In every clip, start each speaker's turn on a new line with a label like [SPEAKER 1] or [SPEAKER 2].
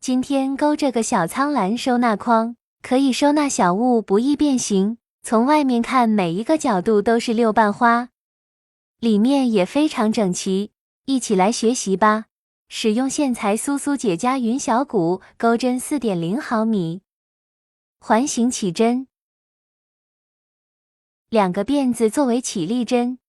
[SPEAKER 1] 今天勾这个小苍兰收纳筐，可以收纳小物，不易变形。从外面看，每一个角度都是6瓣花，里面也非常整齐。一起来学习吧。使用线材苏苏姐家云小骨，钩针 4.0 毫米，环形起针，2个辫子作为起立针。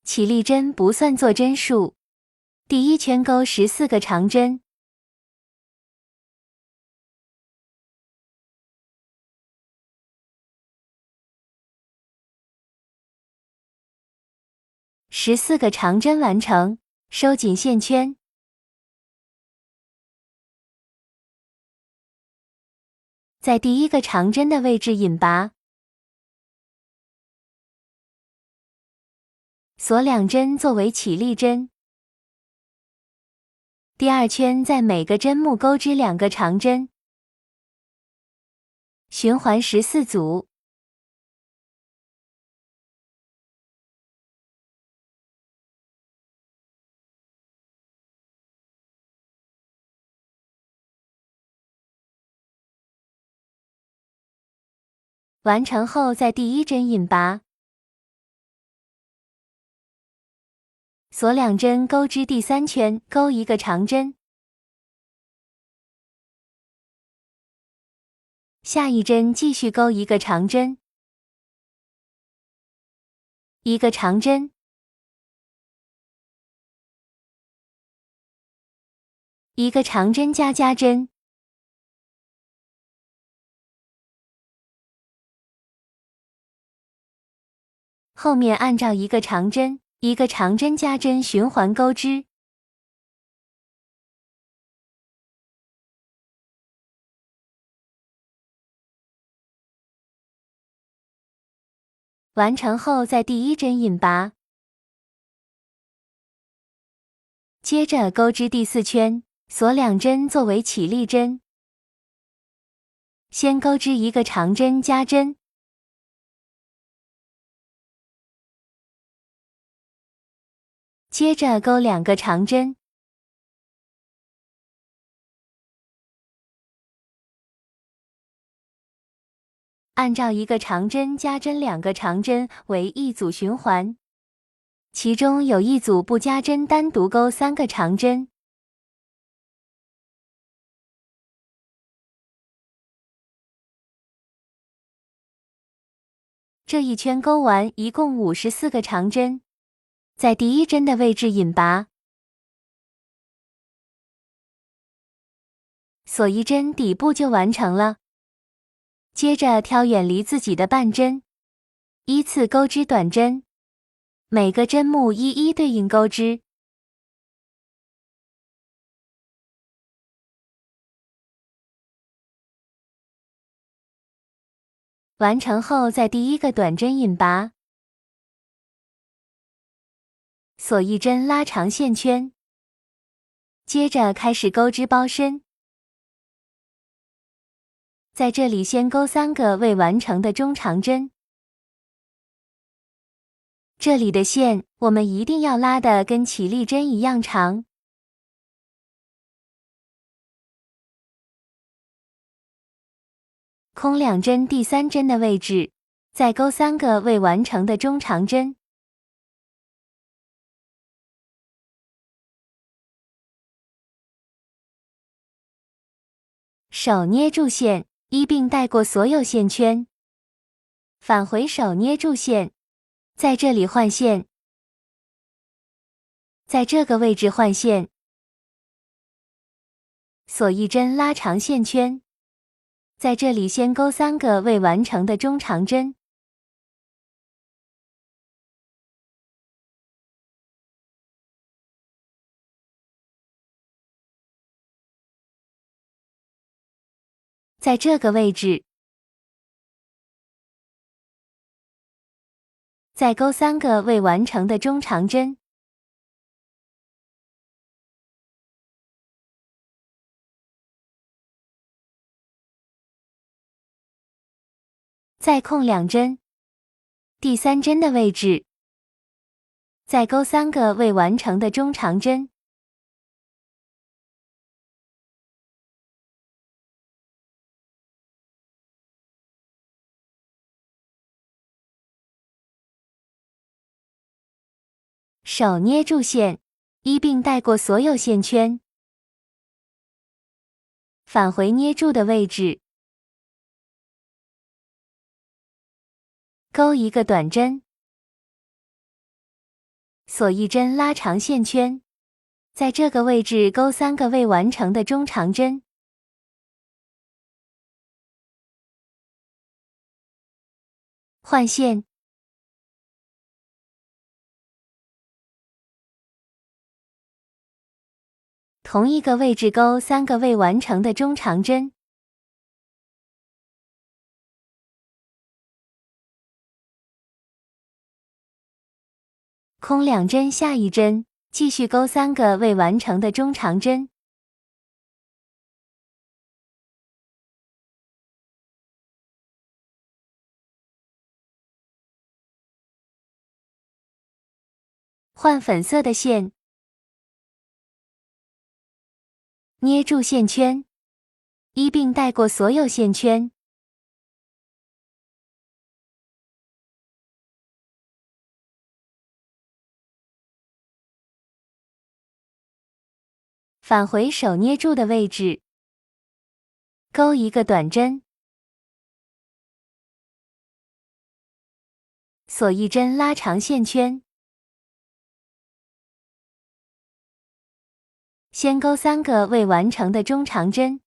[SPEAKER 1] 起立针不算做针数。第一圈钩14个长针。14个长针完成，收紧线圈。在第一个长针的位置引拔，锁2针作为起立针。第2圈在每个针目钩织2个长针，循环14组。完成后，在第1针引拔，锁2针钩织第3圈，钩1个长针。下一针继续钩1个长针，1个长针，1个长针加针。后面按照1个长针，1个长针加针循环钩织。完成后，在第1针引拔，接着钩织第4圈，锁2针作为起立针。先钩织1个长针加针，接着钩2个长针，按照1个长针加针2个长针为一组循环，其中有一组不加针，单独钩3个长针。这一圈钩完，一共54个长针，在第1针的位置引拔，锁1针，底部就完成了。接着挑远离自己的半针，依次钩织短针，每个针目一一对应钩织。完成后，在第1个短针引拔，锁1针拉长线圈，接着开始钩织包身。在这里先钩3个未完成的中长针，这里的线我们一定要拉的跟起立针一样长。空2针，第3针的位置，再钩3个未完成的中长针。手捏住线，一并带过所有线圈，返回手捏住线，在这里换线，在这个位置换线，锁1针拉长线圈，在这里先钩3个未完成的中长针，在这个位置再钩3个未完成的中长针，再空2针，第3针的位置，再钩3个未完成的中长针，手捏住线，一并带过所有线圈，返回捏住的位置，钩一个短针，锁一针拉长线圈，在这个位置钩3个未完成的中长针，换线，同一个位置钩3个未完成的中长针，空2针下一针，继续钩3个未完成的中长针，换粉色的线，捏住线圈，一并带过所有线圈，返回手捏住的位置，钩一个短针，锁一针拉长线圈，先钩3个未完成的中长针，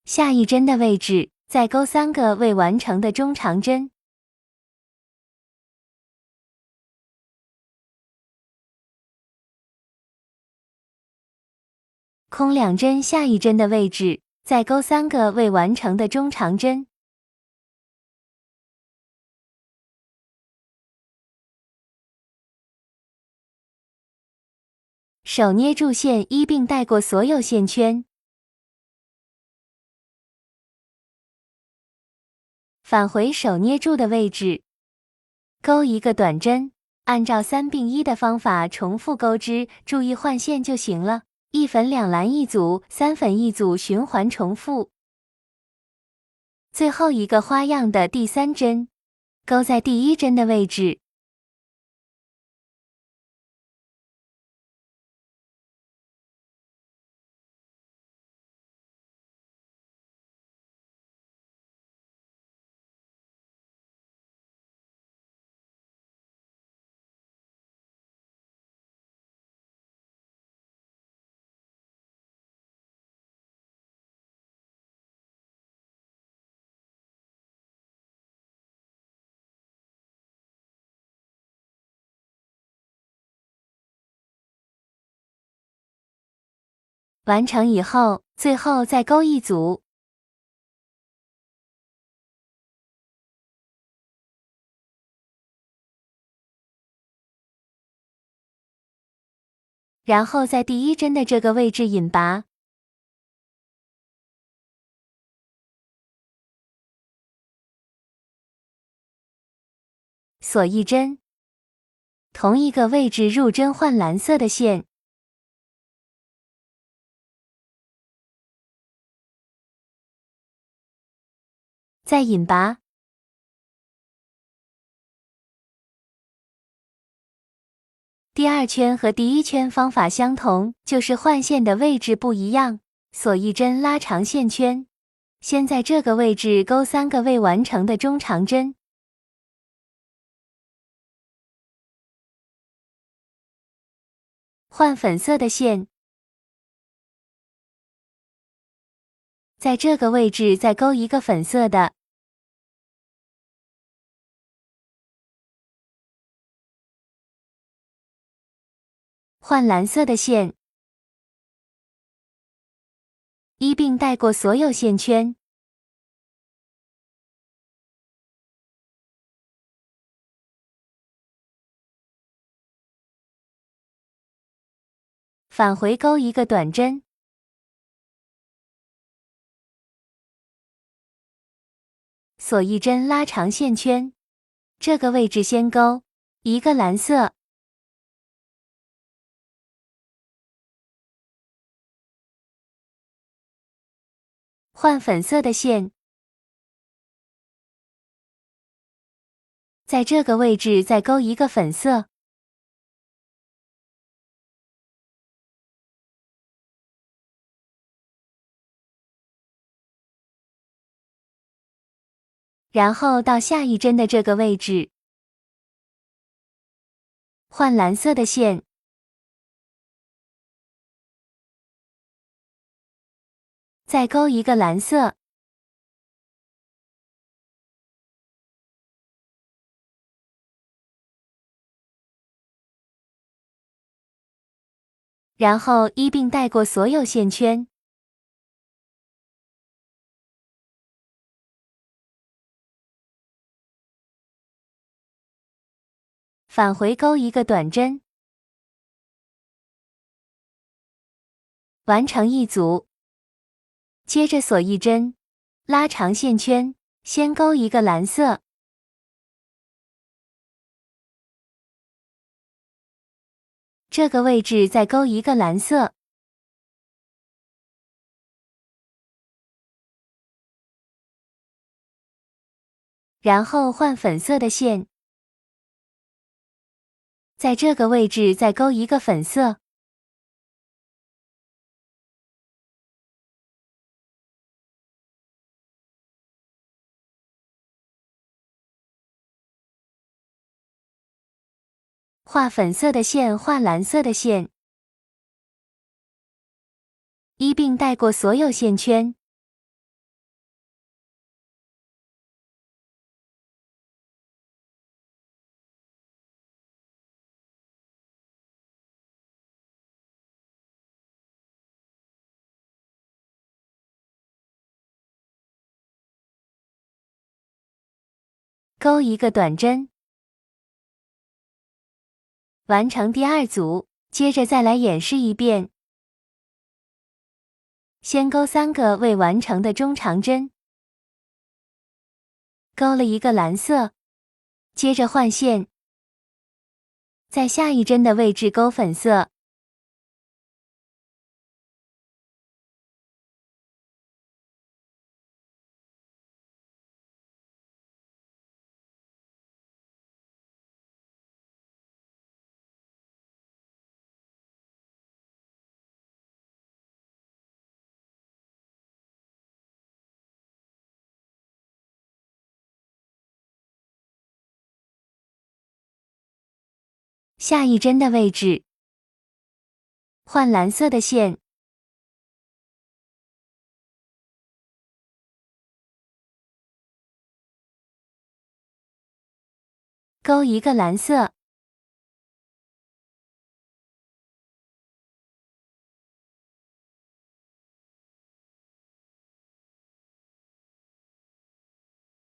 [SPEAKER 1] 下一针的位置再钩3个未完成的中长针，空2针下一针的位置再钩3个未完成的中长针，手捏住线一并带过所有线圈，返回手捏住的位置，钩一个短针，按照3并1的方法重复钩织，注意换线就行了。1粉2蓝一组，3粉一组，循环重复。最后一个花样的第3针，钩在第1针的位置，完成以后，最后再钩一组，然后在第1针的这个位置引拔，锁一针，同一个位置入针换蓝色的线，再引拔，第2圈和第1圈方法相同，就是换线的位置不一样。锁一针拉长线圈，先在这个位置钩3个未完成的中长针，换粉色的线，在这个位置再钩一个粉色的，换蓝色的线，一并带过所有线圈，返回钩一个短针，锁一针拉长线圈，这个位置先钩一个蓝色，换粉色的线，在这个位置再勾一个粉色，然后到下一针的这个位置，换蓝色的线，再勾一个蓝色，然后一并带过所有线圈。返回勾一个短针，完成一组。接着锁一针，拉长线圈，先勾一个蓝色，这个位置再勾一个蓝色，然后换粉色的线，在这个位置再勾一个粉色，画粉色的线，画蓝色的线，一并带过所有线圈。勾一个短针，完成第二组。接着再来演示一遍，先勾3个未完成的中长针，勾了一个蓝色，接着换线，在下一针的位置勾粉色，下一针的位置，换蓝色的线，勾一个蓝色，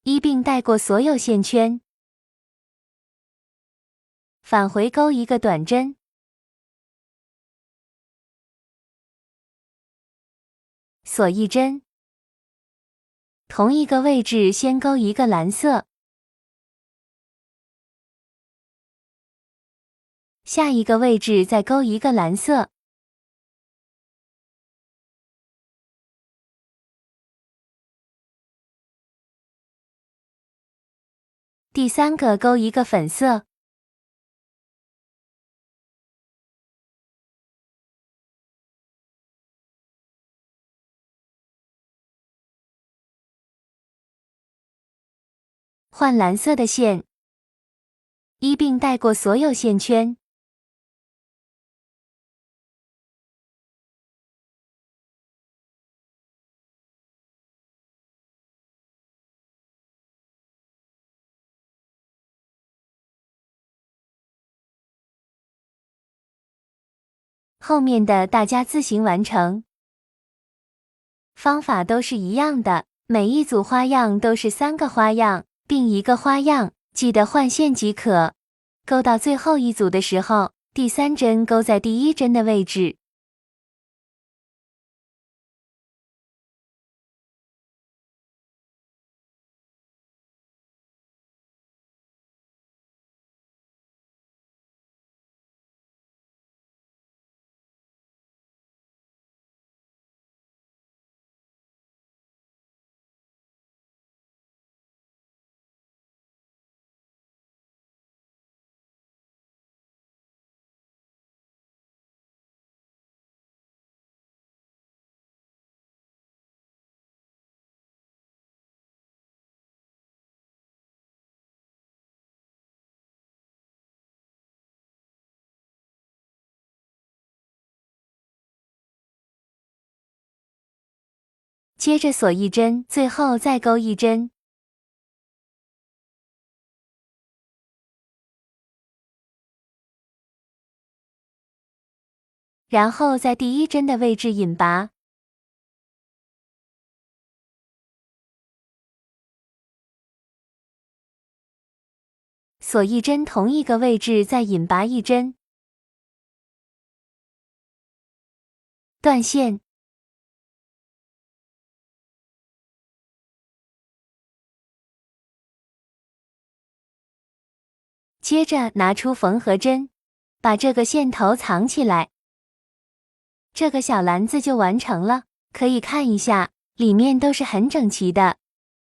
[SPEAKER 1] 一并带过所有线圈，返回勾一个短针，锁一针，同一个位置先勾一个蓝色，下一个位置再勾一个蓝色，第三个勾一个粉色，换蓝色的线，一并带过所有线圈，后面的大家自行完成。方法都是一样的，每一组花样都是3个花样，并1个花样，记得换线即可。勾到最后一组的时候，第3针勾在第1针的位置。接着锁一针，最后再钩一针。然后在第一针的位置引拔。锁一针，同一个位置再引拔一针。断线。接着拿出缝合针，把这个线头藏起来。这个小篮子就完成了，可以看一下，里面都是很整齐的。